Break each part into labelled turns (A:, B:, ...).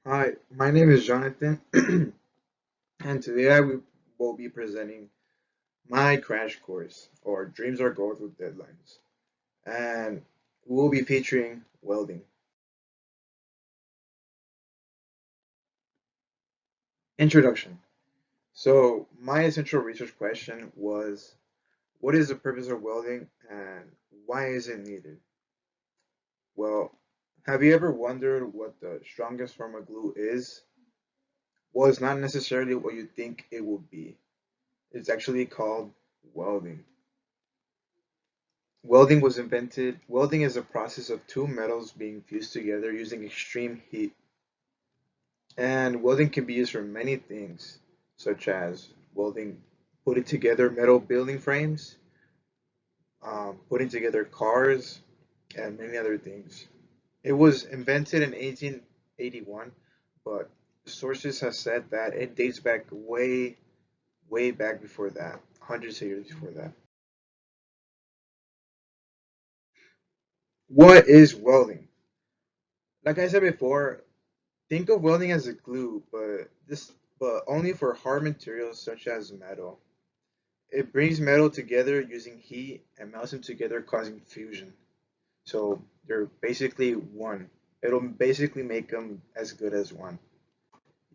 A: Hi, my name is Jonathan, and today will be presenting my crash course, or Dreams Are Goals with Deadlines, and we will be featuring welding. Introduction. So, my essential research question was, what is the purpose of welding and why is it needed? Well, have you ever wondered what the strongest form of glue is? Well, it's not necessarily what you think it will be. It's actually called welding. Welding is a process of two metals being fused together using extreme heat. And welding can be used for many things, such as welding, putting together metal building frames, putting together cars, and many other things. It was invented in 1881, but sources have said that it dates back way, way back before that, hundreds of years before that. What is welding? Like I said before, think of welding as a glue, but only for hard materials such as metal. It brings metal together using heat and melts them together, causing fusion. So they're basically one. It'll basically make them as good as one.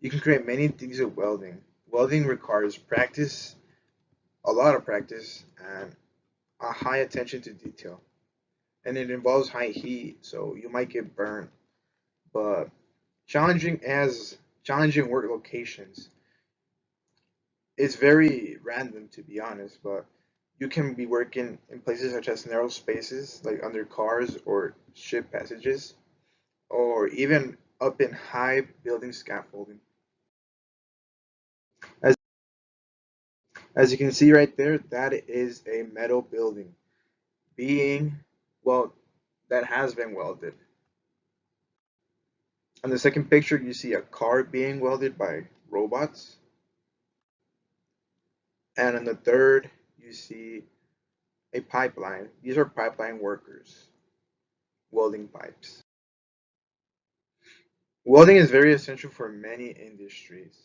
A: You can create many things with welding. Welding requires practice, a lot of practice, and a high attention to detail. And it involves high heat, so you might get burned. But challenging work locations. It's very random, to be honest, but you can be working in places such as narrow spaces like under cars or ship passages, or even up in high building scaffolding. As you can see right there, that is a metal building being, well, that has been welded. On the second picture, you see a car being welded by robots, and on the third, you see a pipeline. These are pipeline workers welding pipes. Welding is very essential for many industries.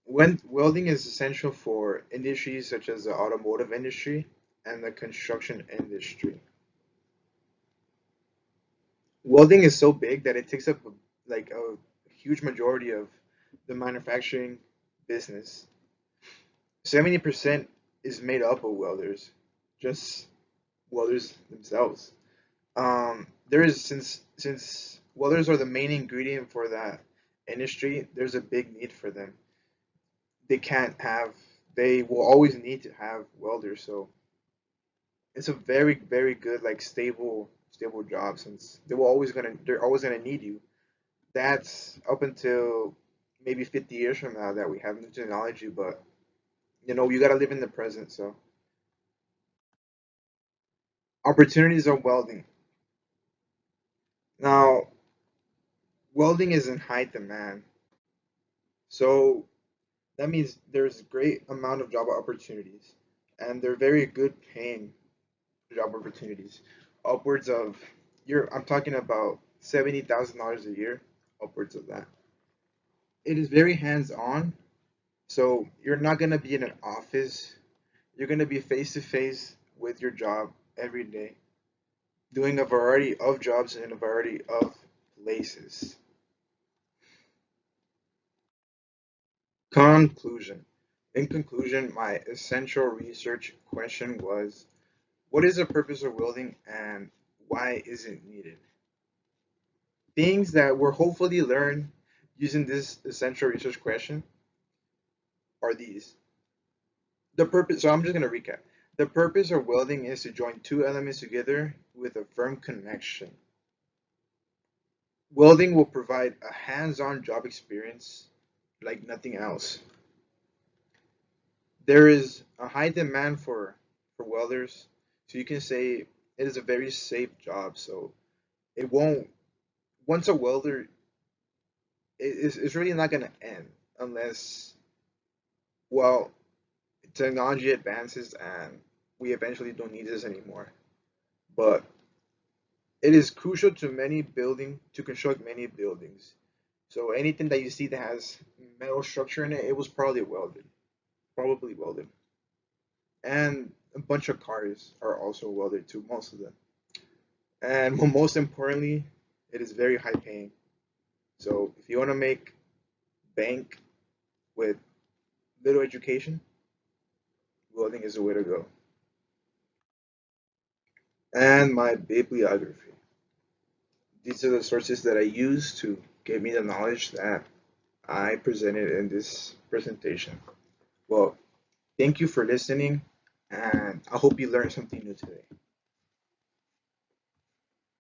A: When welding is essential for industries such as the automotive industry and the construction industry. Welding is so big that it takes up like a huge majority of the manufacturing business. 70% is made up of welders, just welders themselves. There is since welders are the main ingredient for that industry, there's a big need for them. They can't have they will always need to have welders, so it's a very good like stable job since they're always gonna need you. That's up until maybe 50 years from now that we have new technology, but you gotta live in the present. So opportunities of welding. Now, welding is in high demand, so that means there's a great amount of job opportunities, and they're very good paying job opportunities, upwards of I'm talking about $70,000 a year, upwards of that. It is very hands-on, so you're not gonna be in an office. You're gonna be face to face with your job every day, doing a variety of jobs in a variety of places. Conclusion. In conclusion, my essential research question was, what is the purpose of welding and why is it needed? Things that we're hopefully learn using this essential research question are these. The purpose, so I'm just going to recap. The purpose of welding is to join two elements together with a firm connection. Welding will provide a hands-on job experience like nothing else. There is a high demand for welders, so you can say it is a very safe job. So it won't once a welder, it's really not going to end unless, well, technology advances and we eventually don't need this anymore. But it is crucial to construct many buildings. So anything that you see that has metal structure in it, it was probably welded. And a bunch of cars are also welded too, most of them. And most importantly, it is very high paying. So if you want to make bank with little education, welding is the way to go. And my bibliography. These are the sources that I use to give me the knowledge that I presented in this presentation. Well, thank you for listening, and I hope you learned something new today.